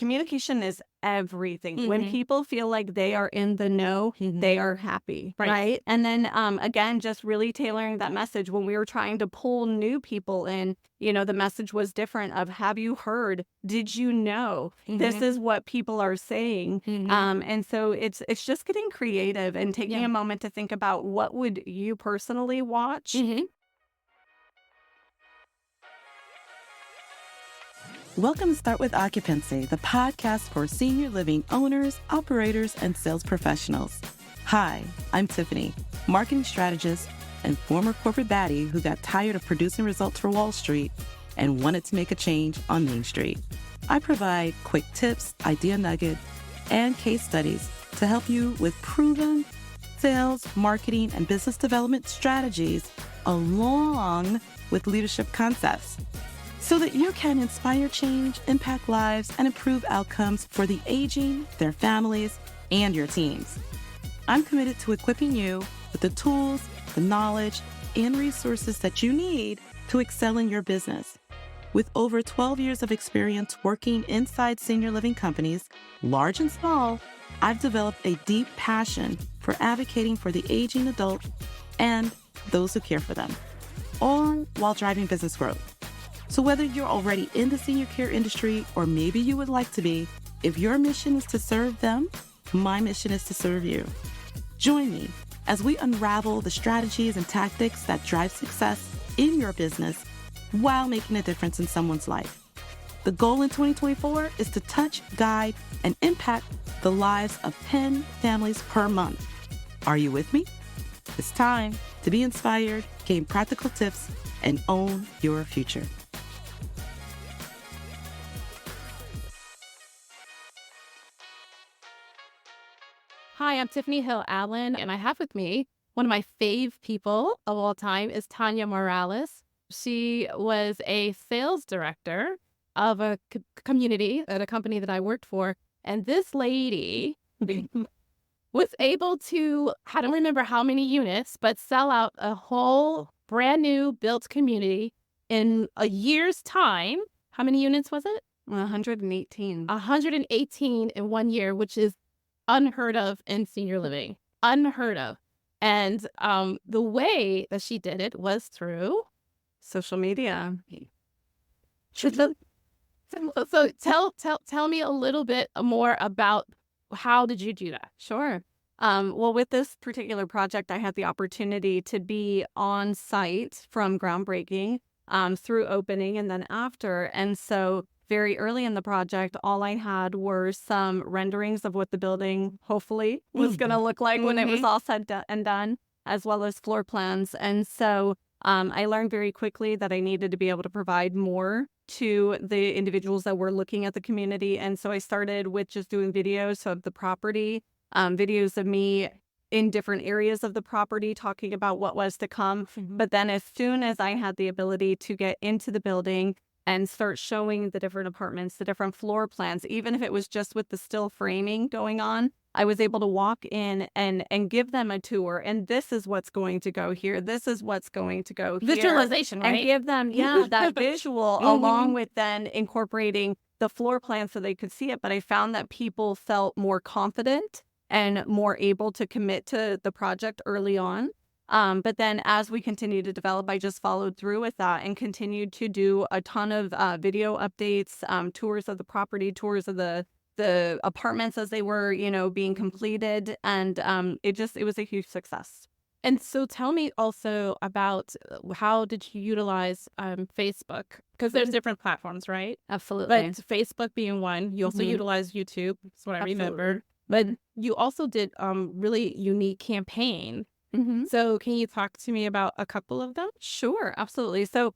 communication is everything. When Mhm. people feel like they are in the know, they are happy, Right. right? And then again, just really tailoring that message when we were trying to pull new people in, the message was different of, have you heard? Did you know? This is what people are saying. And so it's just getting creative and taking Yeah. a moment to think about what would you personally watch. Welcome to Start with Occupancy, the podcast for senior living owners, operators, and sales professionals. Hi, I'm Tiffany, marketing strategist and former corporate baddie who got tired of producing results for Wall Street and wanted to make a change on Main Street. I provide quick tips, idea nuggets, and case studies to help you with proven sales, marketing, and business development strategies along with leadership concepts, so that you can inspire change, impact lives, and improve outcomes for the aging, their families, and your teams. I'm committed to equipping you with the tools, the knowledge, and resources that you need to excel in your business. With over 12 years of experience working inside senior living companies, large and small, I've developed a deep passion for advocating for the aging adult and those who care for them, all while driving business growth. So whether you're already in the senior care industry or maybe you would like to be, if your mission is to serve them, my mission is to serve you. Join me as we unravel the strategies and tactics that drive success in your business while making a difference in someone's life. The goal in 2024 is to touch, guide, and impact the lives of 10 families per month. Are you with me? It's time to be inspired, gain practical tips, and own your future. Hi, I'm Tiffany Hill Allen, and I have with me one of my fave people of all time is Tonya Morales. She was a sales director of a community at a company that I worked for, and this lady was able to, I don't remember how many units, but sell out a whole brand new built community in a year's time. How many units was it? 118. 118 in 1 year, which is unheard of in senior living. Unheard of. And the way that she did it was through Social media. so tell me a little bit more about how did you do that? Sure. Well, with this particular project, I had the opportunity to be on site from groundbreaking through opening and then after. And so very early in the project, all I had were some renderings of what the building hopefully was going to look like when it was all said and done, as well as floor plans. And so I learned very quickly that I needed to be able to provide more to the individuals that were looking at the community. And so I started with just doing videos of the property, videos of me in different areas of the property talking about what was to come. But then as soon as I had the ability to get into the building and start showing the different apartments, the different floor plans, even if it was just with the still framing going on, I was able to walk in and give them a tour. And this is what's going to go here. This is what's going to go here. Visualization, right? And give them, that visual along with then incorporating the floor plan so they could see it. But I found that people felt more confident and more able to commit to the project early on. But then as we continued to develop, I just followed through with that and continued to do a ton of video updates, tours of the property, tours of the apartments as they were, being completed. And it was a huge success. And so tell me also about how did you utilize Facebook? Because there's different platforms, right? Absolutely. But Facebook being one, you also utilize YouTube. That's what I remember. But Mm-hmm. you also did really unique campaign. So can you talk to me about a couple of them? Sure, absolutely. So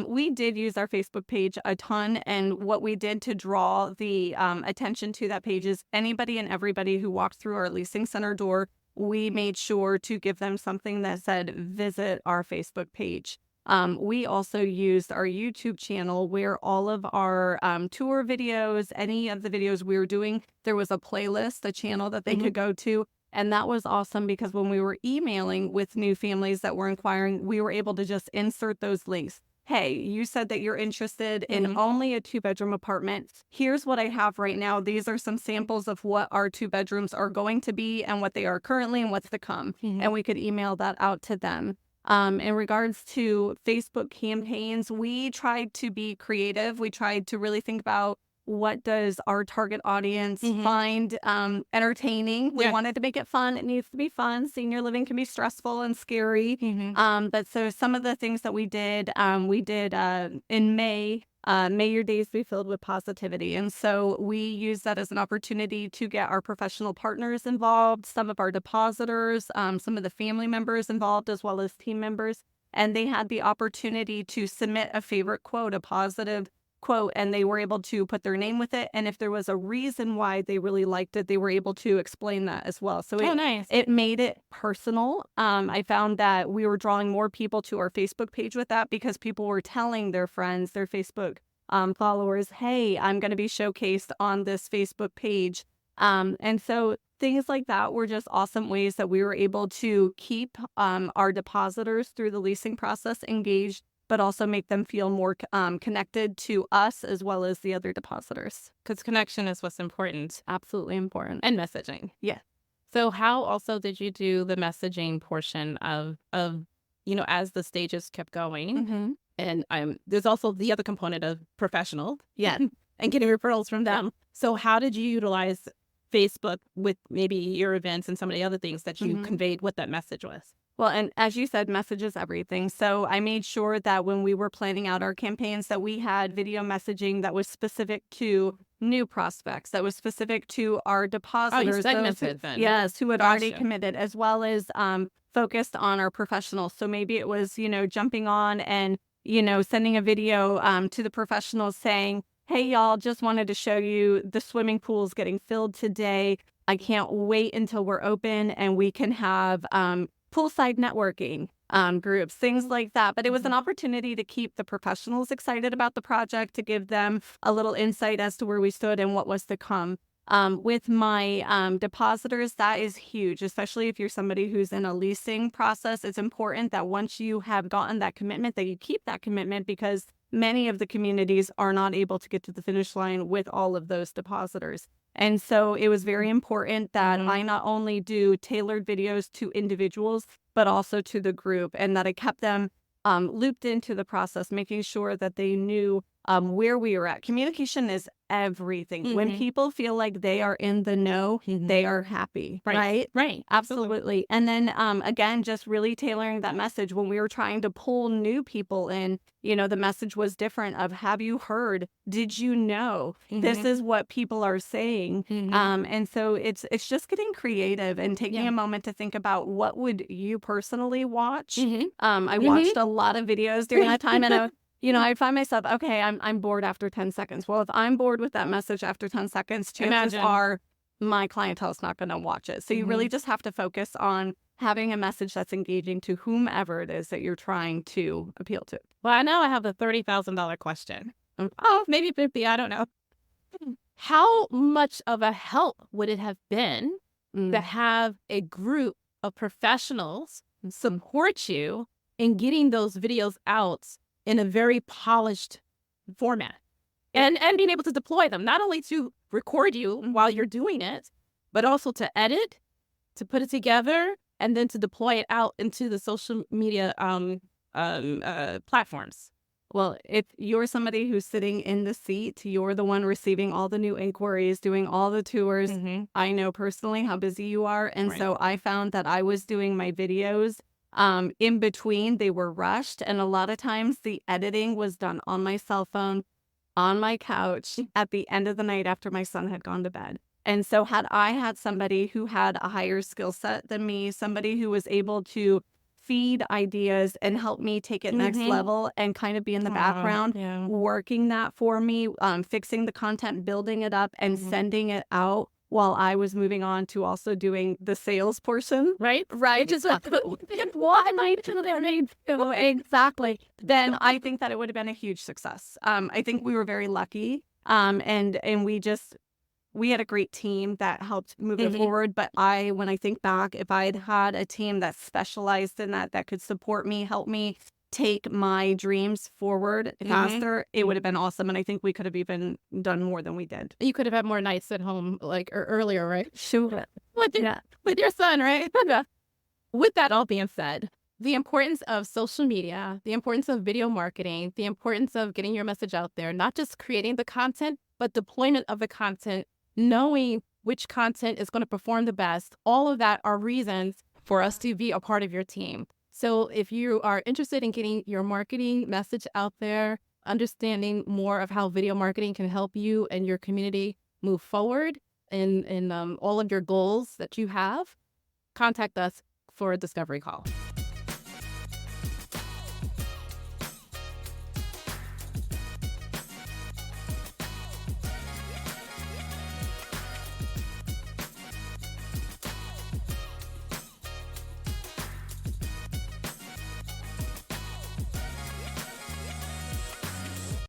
we did use our Facebook page a ton. And what we did to draw the attention to that page is anybody and everybody who walked through our leasing center door, we made sure to give them something that said, visit our Facebook page. We also used our YouTube channel where all of our tour videos, any of the videos we were doing, there was a playlist, a channel that they could go to. And that was awesome because when we were emailing with new families that were inquiring, we were able to just insert those links. hey, you said that you're interested in only a 2-bedroom apartment. Here's what I have right now. These are some samples of what our 2 bedrooms are going to be and what they are currently and what's to come. And we could email that out to them. In regards to Facebook campaigns, we tried to be creative. We tried to really think about what does our target audience find entertaining. We wanted to make it fun. It needs to be fun. Senior living can be stressful and scary. But so some of the things that we did in May. May your days be filled with positivity. And so we use that as an opportunity to get our professional partners involved, some of our depositors, some of the family members involved, as well as team members. And they had the opportunity to submit a favorite quote, a positive quote, and they were able to put their name with it. And if there was a reason why they really liked it, they were able to explain that as well. So nice. It made it personal. I found that we were drawing more people to our Facebook page with that because people were telling their friends, their Facebook followers, hey, I'm going to be showcased on this Facebook page. And so things like that were just awesome ways that we were able to keep our depositors through the leasing process engaged, but also make them feel more connected to us as well as the other depositors. Because connection is what's important. Absolutely important. And messaging. Yeah. So how also did you do the messaging portion of as the stages kept going? And there's also the other component of professional. Yeah. And getting referrals from them. Yeah. So how did you utilize Facebook with maybe your events and some of the other things that you conveyed what that message was? Well, and as you said, message is everything. So I made sure that when we were planning out our campaigns that we had video messaging that was specific to new prospects, that was specific to our depositors. Yes, who had already committed, as well as focused on our professionals. So maybe it was, jumping on and, sending a video to the professionals saying, hey, y'all, just wanted to show you the swimming pool's getting filled today. I can't wait until we're open and we can have poolside networking groups, things like that. But it was an opportunity to keep the professionals excited about the project, to give them a little insight as to where we stood and what was to come. With my depositors, that is huge, especially if you're somebody who's in a leasing process. It's important that once you have gotten that commitment, that you keep that commitment, because many of the communities are not able to get to the finish line with all of those depositors. And so it was very important that I not only do tailored videos to individuals, but also to the group, and that I kept them looped into the process, making sure that they knew where we were at. Communication is everything. When people feel like they are in the know, they are happy, right? Right. Absolutely. And then again, just really tailoring that message. When we were trying to pull new people in, the message was different of, have you heard? Did you know? This is what people are saying. And so it's just getting creative and taking a moment to think about, what would you personally watch? I watched a lot of videos during that time, and I find myself, okay, I'm bored after 10 seconds. Well, if I'm bored with that message after 10 seconds, chances are my clientele's not going to watch it. So you really just have to focus on having a message that's engaging to whomever it is that you're trying to appeal to. Well, I know I have the $30,000 question. Oh, maybe 50, I don't know. How much of a help would it have been to have a group of professionals support you in getting those videos out in a very polished format, and being able to deploy them, not only to record you while you're doing it, but also to edit, to put it together, and then to deploy it out into the social media platforms? Well, if you're somebody who's sitting in the seat, you're the one receiving all the new inquiries, doing all the tours. I know personally how busy you are. And so I found that I was doing my videos in between. They were rushed, and a lot of times the editing was done on my cell phone, on my couch, at the end of the night after my son had gone to bed. And so had I had somebody who had a higher skill set than me, somebody who was able to feed ideas and help me take it next level and kind of be in the background, working that for me, fixing the content, building it up, and sending it out, while I was moving on to also doing the sales portion. Right. Just like, what am I doing? Exactly. Then I think that it would have been a huge success. I think we were very lucky. And we had a great team that helped move it forward. But when I think back, if I had had a team that specialized in that could support me, help me, take my dreams forward faster, it would have been awesome. And I think we could have even done more than we did. You could have had more nights at home, like earlier, right? Sure. With your son, right? With that all being said, the importance of social media, the importance of video marketing, the importance of getting your message out there, not just creating the content, but deployment of the content, knowing which content is going to perform the best. All of that are reasons for us to be a part of your team. So if you are interested in getting your marketing message out there, understanding more of how video marketing can help you and your community move forward in all of your goals that you have, contact us for a discovery call.